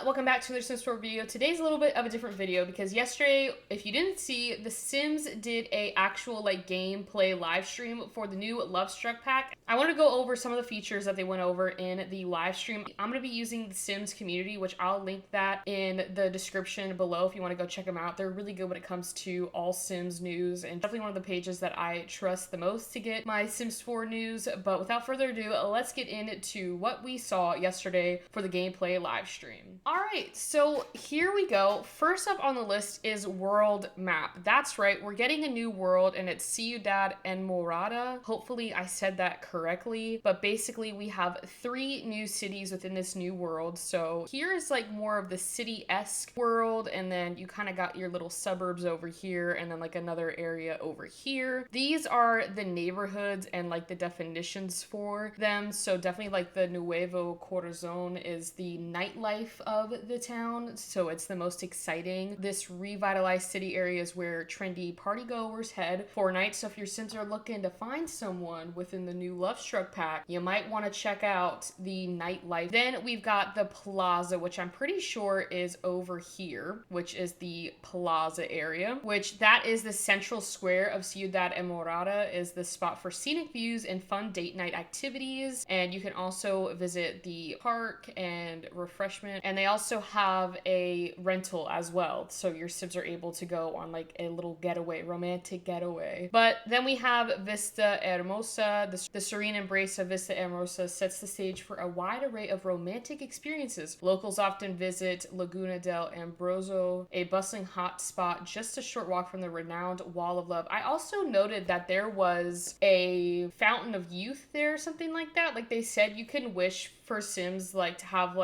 welcome back to another Sims 4 video. Today's a little bit of a different video because yesterday, if you didn't see, The Sims did a actual gameplay live stream for the new Lovestruck pack. I want to go over some of the features that they went over in the live stream. I'm going to be using the Sims community, which I'll link that in the description below if you want to go check them out. They're really good when it comes to all Sims news and definitely one of the pages that I trust the most to get my Sims 4 news. But without further ado, let's get into what we saw yesterday for the gameplay live stream. All right, so here we go. First up on the list is world map. That's right, we're getting a new world and it's Ciudad Enamorada. Hopefully I said that correctly, but basically we have 3 new cities within this new world. So here is more of the city-esque world, and then you kind of got your little suburbs over here and then another area over here. These are the neighborhoods and the definitions for them. So definitely the Nuevo Corazon is the nightlife of the town, so it's the most exciting. This revitalized city area is where trendy partygoers head for nights. So if your Sims are looking to find someone within the new Lovestruck pack, you might want to check out the nightlife. Then we've got the plaza, which I'm pretty sure is over here, which is the plaza area, which that is the central square of Ciudad Enamorada, is the spot for scenic views and fun date night activities. And you can also visit the park and refreshment, and they also have a rental as well, so your Sims are able to go on a little getaway, romantic getaway. But then we have Vista Hermosa. The serene embrace of Vista Hermosa sets the stage for a wide array of romantic experiences. Locals often visit Laguna del Ambroso, a bustling hot spot just a short walk from the renowned Wall of Love. I also noted that there was a fountain of youth there, something like that. They said you can wish for Sims to have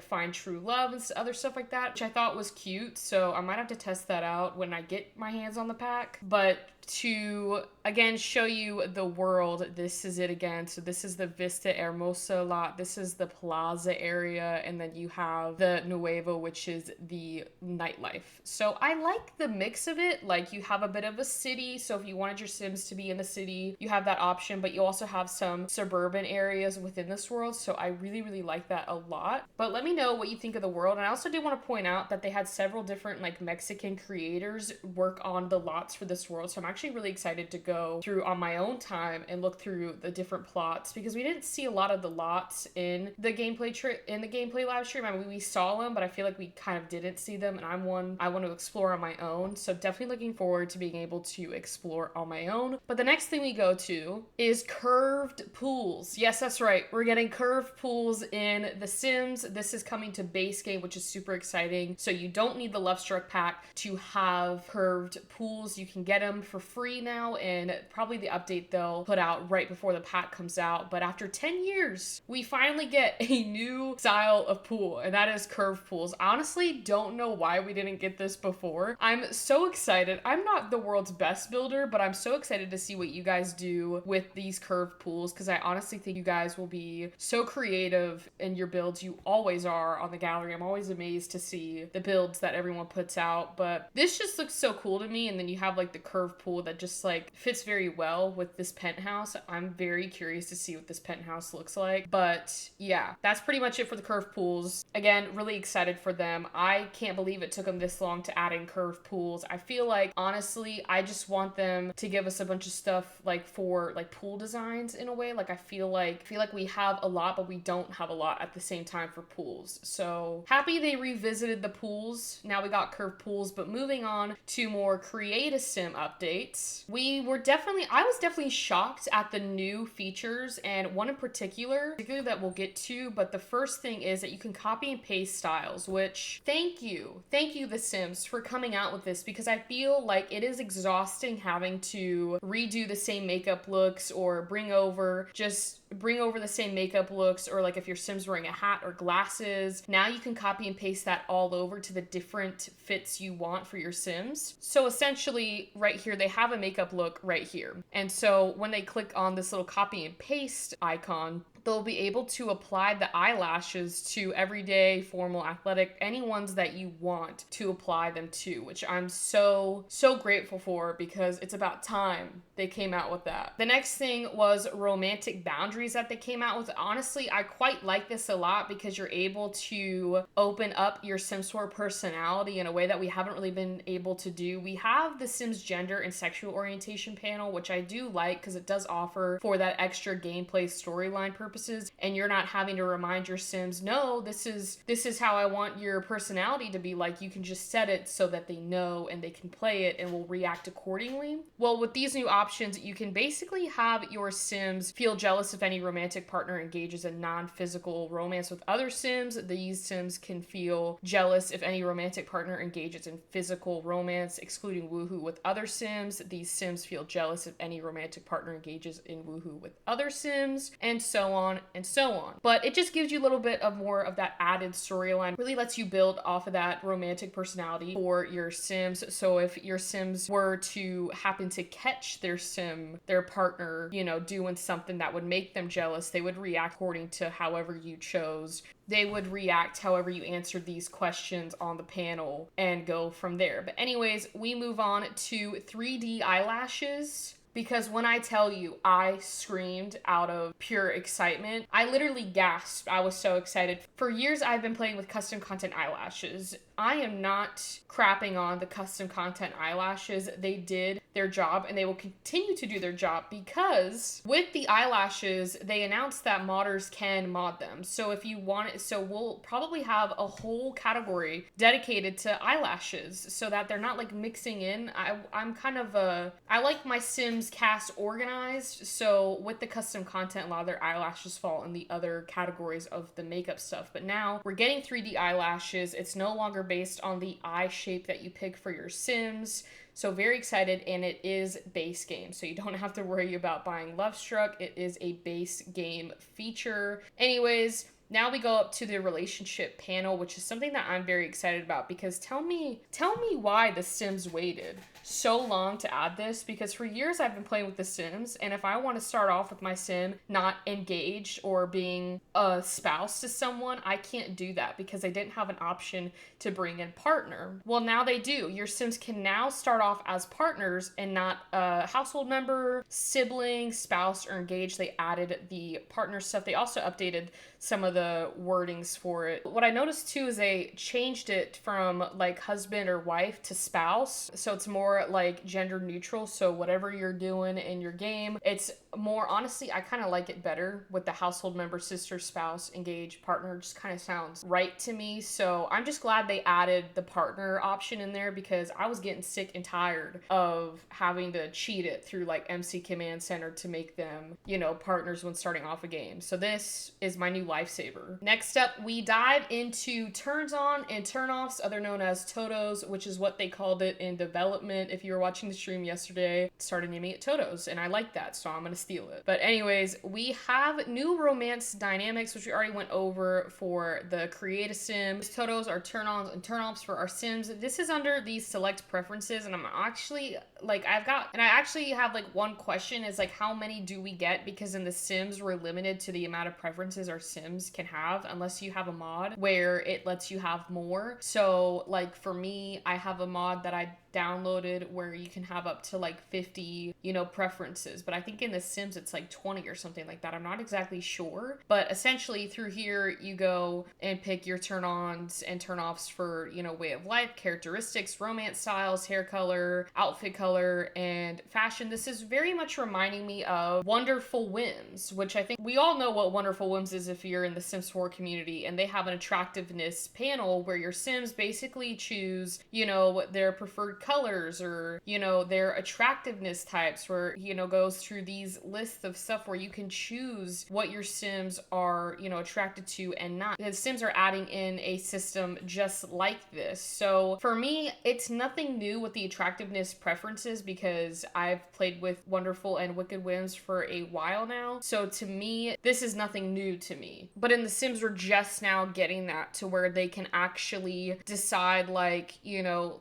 find true love and other stuff like that, which I thought was cute. So I might have to test that out when I get my hands on the pack. But to again show you the world, this is it again. So this is the Vista Hermosa lot, this is the plaza area, and then you have the Nuevo, which is the nightlife. So I like the mix of it. You have a bit of a city, so if you wanted your Sims to be in the city, you have that option, but you also have some suburban areas within this world. So I really like that a lot. But let me know what you think of the world. And I also did want to point out that they had several different Mexican creators work on the lots for this world. So I'm actually really excited to go through on my own time and look through the different plots, because we didn't see a lot of the lots in the gameplay live stream. I mean, we saw them, but I feel like we kind of didn't see them, and I'm one I want to explore on my own. So definitely looking forward to being able to explore on my own. But the next thing we go to is curved pools. Yes, that's right, we're getting curved pools in The Sims. This is coming to base game, which is super exciting. So you don't need the Lovestruck pack to have curved pools. You can get them for free now, and probably the update they'll put out right before the pack comes out. But after 10 years, we finally get a new style of pool, and that is curved pools. I honestly don't know why we didn't get this before. I'm so excited. I'm not the world's best builder, but I'm so excited to see what you guys do with these curved pools, because I honestly think you guys will be so creative in your builds. You always are on the gallery. I'm always amazed to see the builds that everyone puts out, but this just looks so cool to me. And then you have the curved pool that just fits very well with this penthouse. I'm very curious to see what this penthouse looks like. But yeah, that's pretty much it for the curved pools. Again, really excited for them. I can't believe it took them this long to add in curved pools. I feel honestly, I just want them to give us a bunch of stuff for pool designs in a way. I feel like we have a lot, but we don't have a lot at the same time for pools. So happy they revisited the pools. Now we got curved pools. But moving on to more create a sim updates, I was definitely shocked at the new features, and one in particular that we'll get to. But the first thing is that you can copy and paste styles, which thank you The Sims for coming out with this, because I feel it is exhausting having to redo the same makeup looks or bring over the same makeup looks, or if your Sim's wearing a hat or glasses. Now you can copy and paste that all over to the different fits you want for your Sims. So essentially right here they have a makeup look right here, and so when they click on this little copy and paste icon, they'll be able to apply the eyelashes to everyday, formal, athletic, any ones that you want to apply them to, which I'm so grateful for, because it's about time they came out with that. The next thing was romantic boundaries that they came out with. Honestly, I quite like this a lot because you're able to open up your Sims 4 personality in a way that we haven't really been able to do. We have the Sims gender and sexual orientation panel, which I do like because it does offer for that extra gameplay storyline purposes, and you're not having to remind your Sims, no, this is how I want your personality to be like. You can just set it so that they know and they can play it and will react accordingly. Well, with these new options, you can basically have your Sims feel jealous if any romantic partner engages in non-physical romance with other Sims. These Sims can feel jealous if any romantic partner engages in physical romance, excluding woohoo, with other Sims. These Sims feel jealous if any romantic partner engages in woohoo with other Sims, and so on and so on. But it just gives you a little bit of more of that added storyline, really lets you build off of that romantic personality for your Sims. So if your Sims were to happen to catch their partner, doing something that would make them jealous, they would react according to however you chose. They would react however you answered these questions on the panel and go from there. But anyways, we move on to 3D eyelashes. Because when I tell you, I screamed out of pure excitement. I literally gasped. I was so excited. For years, I've been playing with custom content eyelashes. I am not crapping on the custom content eyelashes. They did their job and they will continue to do their job, because with the eyelashes, they announced that modders can mod them. So if you want it, so we'll probably have a whole category dedicated to eyelashes so that they're not like mixing in. I'm kind of I like my Sims cast organized. So with the custom content, a lot of their eyelashes fall in the other categories of the makeup stuff. But now we're getting 3D eyelashes. It's no longer based on the eye shape that you pick for your Sims. So very excited, and it is base game. So you don't have to worry about buying Lovestruck. It is a base game feature. Anyways, now we go up to the relationship panel, which is something that I'm very excited about, because tell me why The Sims waited so long to add this, because for years I've been playing with The Sims, and if I want to start off with my Sim not engaged or being a spouse to someone, I can't do that because I didn't have an option to bring in partner. Well, now they do. Your Sims can now start off as partners and not a household member, sibling, spouse, or engaged. They added the partner stuff. They also updated some of the wordings for it. What I noticed too is they changed it from like husband or wife to spouse. So it's more like gender neutral. So whatever you're doing in your game, it's more, honestly, I kind of like it better with the household member, sister, spouse, engaged, partner. Just kind of sounds right to me. So I'm just glad they added the partner option in there, because I was getting sick and tired of having to cheat it through like MC Command Center to make them, partners when starting off a game. So this is my new lifesaver. Next up, we dive into turns on and turn offs, other known as Totos, which is what they called it in development. If you were watching the stream yesterday, started naming it Totos, and I like that, so I'm gonna steal it. But anyways, we have new romance dynamics, which we already went over for the Create a Sim. Totos are turn-ons and turn-offs for our Sims. This is under these select preferences, and I'm actually like, I actually have like one question is like, how many do we get? Because in the Sims, we're limited to the amount of preferences our Sims can have, unless you have a mod where it lets you have more. So like for me, I have a mod that I downloaded where you can have up to like 50, preferences. But I think in the Sims, it's like 20 or something like that. I'm not exactly sure. But essentially through here, you go and pick your turn-ons and turn-offs for, way of life, characteristics, romance styles, hair color, outfit color, and fashion. This is very much reminding me of Wonderful Whims, which I think we all know what Wonderful Whims is if you're in the Sims 4 community, and they have an attractiveness panel where your Sims basically choose, their preferred colors or, their attractiveness types, where, goes through these lists of stuff where you can choose what your Sims are, attracted to and not. The Sims are adding in a system just like this. So for me, it's nothing new with the attractiveness preferences, because I've played with Wonderful and Wicked Whims for a while now. So to me, this is nothing new to me. But in The Sims, we're just now getting that to where they can actually decide, like,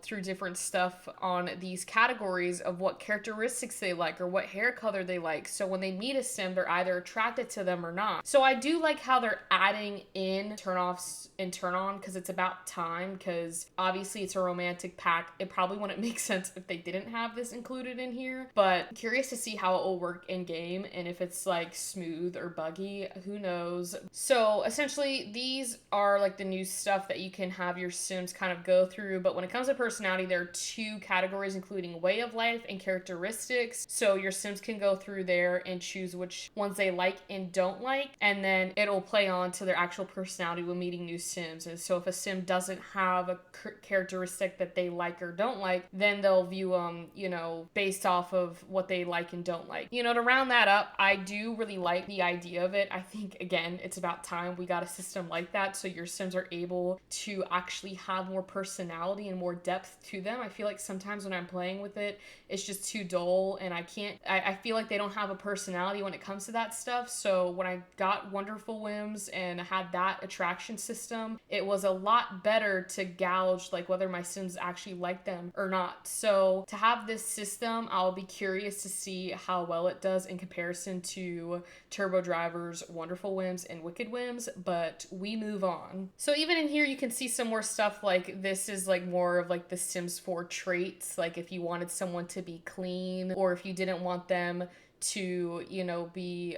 through different stuff, stuff on these categories of what characteristics they like or what hair color they like. So when they meet a sim, they're either attracted to them or not. So I do like how they're adding in turn-offs and turn-on because it's about time, because obviously it's a romantic pack. It probably wouldn't make sense if they didn't have this included in here, but curious to see how it will work in game and if it's like smooth or buggy, who knows. So essentially these are like the new stuff that you can have your sims kind of go through, but when it comes to personality, there are 2 categories including way of life and characteristics. So your sims can go through there and choose which ones they like and don't like, and then it'll play on to their actual personality when meeting new sims. And so if a sim doesn't have a characteristic that they like or don't like, then they'll view them, you know, based off of what they like and don't like. You know, to round that up, I do really like the idea of it. I think, again, it's about time we got a system like that so your sims are able to actually have more personality and more depth to them. I feel like sometimes when I'm playing with it, it's just too dull, and I feel like they don't have a personality when it comes to that stuff. So when I got Wonderful Whims and had that attraction system, it was a lot better to gauge like whether my sims actually like them or not. So to have this system, I'll be curious to see how well it does in comparison to Turbo Driver's Wonderful Whims and Wicked Whims, but we move on. So even in here, you can see some more stuff. Like this is like more of like the Sims 4 traits, like if you wanted someone to be clean, or if you didn't want them to, you know, be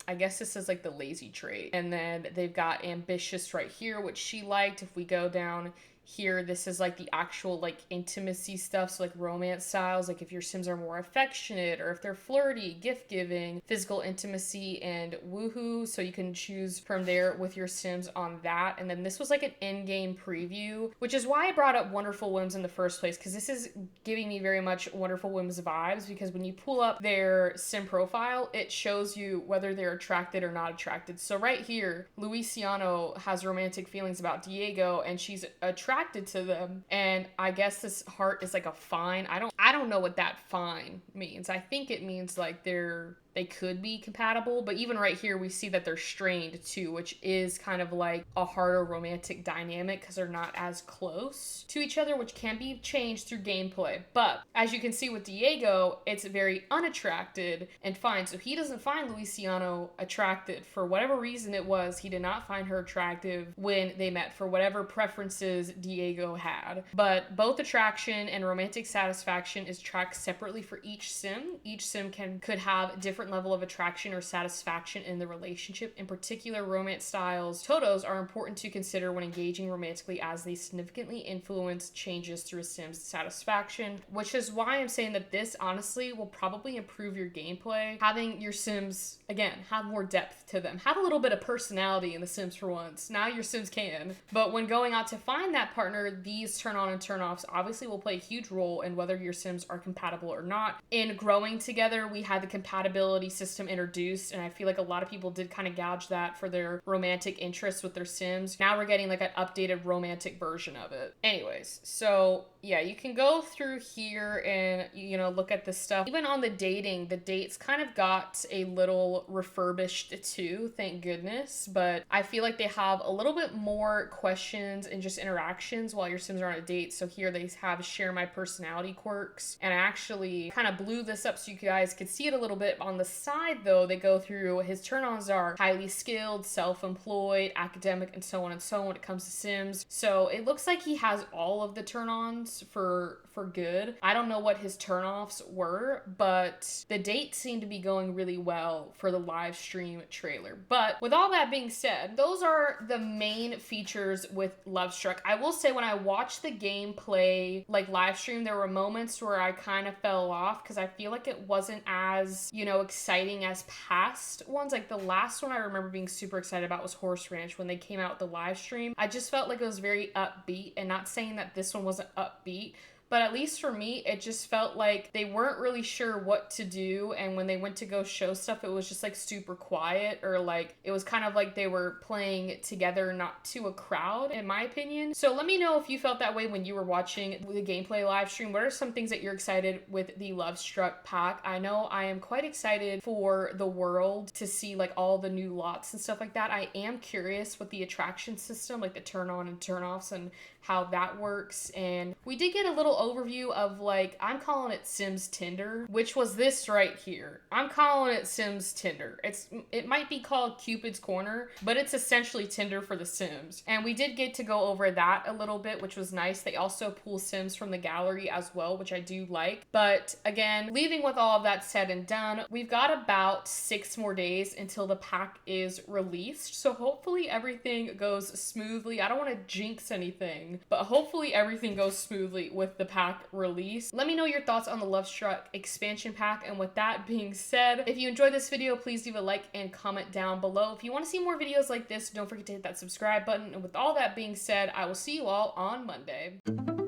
I guess this is like the lazy trait. And then they've got ambitious right here, which she liked. If we go down here, this is like the actual like intimacy stuff, so like romance styles, like if your sims are more affectionate or if they're flirty, gift giving, physical intimacy, and woohoo. So you can choose from there with your sims on that. And then this was like an in-game preview, which is why I brought up Wonderful Whims in the first place, because this is giving me very much Wonderful Whims vibes, because when you pull up their sim profile, it shows you whether they're attracted or not attracted. So right here, Luciano has romantic feelings about Diego, and she's attracted to them, and I guess this heart is like a fine. I don't know what that fine means. I think it means like they could be compatible, but even right here we see that they're strained too, which is kind of like a harder romantic dynamic because they're not as close to each other, which can be changed through gameplay. But as you can see with Diego, it's very unattracted and fine. So he doesn't find Luciano attractive. For whatever reason it was, he did not find her attractive when they met, for whatever preferences Diego had. But both attraction and romantic satisfaction is tracked separately for each sim. Each sim could have different level of attraction or satisfaction in the relationship. In particular, romance styles totos are important to consider when engaging romantically, as they significantly influence changes through a sim's satisfaction, which is why I'm saying that this honestly will probably improve your gameplay. Having your sims, again, have more depth to them. Have a little bit of personality in the sims for once. Now your sims can. But when going out to find that partner, these turn on and turn offs obviously will play a huge role in whether your sims are compatible or not. In growing together, we had the compatibility system introduced, and I feel like a lot of people did kind of gouge that for their romantic interests with their sims. Now we're getting like an updated romantic version of it. Anyways, so yeah, you can go through here and, you know, look at this stuff. Even on the dating, the dates kind of got a little refurbished too, thank goodness. But I feel like they have a little bit more questions and just interactions while your sims are on a date. So here they have share my personality quirks, and I actually kind of blew this up so you guys could see it a little bit. On the side though, they go through his turn-ons are highly skilled, self-employed, academic, and so on and so on when it comes to sims. So it looks like he has all of the turn-ons for good. I don't know what his turn-offs were, but the dates seem to be going really well for the live stream trailer. But with all that being said, those are the main features with Lovestruck. I will say when I watched the gameplay like live stream, there were moments where I kind of fell off because I feel like it wasn't as, you know, exciting as past ones. Like the last one I remember being super excited about was Horse Ranch when they came out with the live stream. I just felt like it was very upbeat, and not saying that this one wasn't upbeat, but at least for me, it just felt like they weren't really sure what to do. And when they went to go show stuff, it was just like super quiet, or like it was kind of like they were playing together, not to a crowd, in my opinion. So let me know if you felt that way when you were watching the gameplay live stream. What are some things that you're excited with the Lovestruck pack? I know I am quite excited for the world to see like all the new lots and stuff like that. I am curious with the attraction system, like the turn on and turn offs and how that works. And we did get a little overview of like, I'm calling it Sims Tinder, which was this right here. I'm calling it Sims Tinder. It might be called Cupid's Corner, but it's essentially Tinder for the Sims. And we did get to go over that a little bit, which was nice. They also pull Sims from the gallery as well, which I do like. But again, leaving with all of that said and done, we've got about 6 more days until the pack is released. So hopefully everything goes smoothly. I don't want to jinx anything, but hopefully everything goes smoothly with the pack release. Let me know your thoughts on the Lovestruck expansion pack. And with that being said, if you enjoyed this video, please leave a like and comment down below. If you want to see more videos like this, don't forget to hit that subscribe button. And with all that being said, I will see you all on Monday.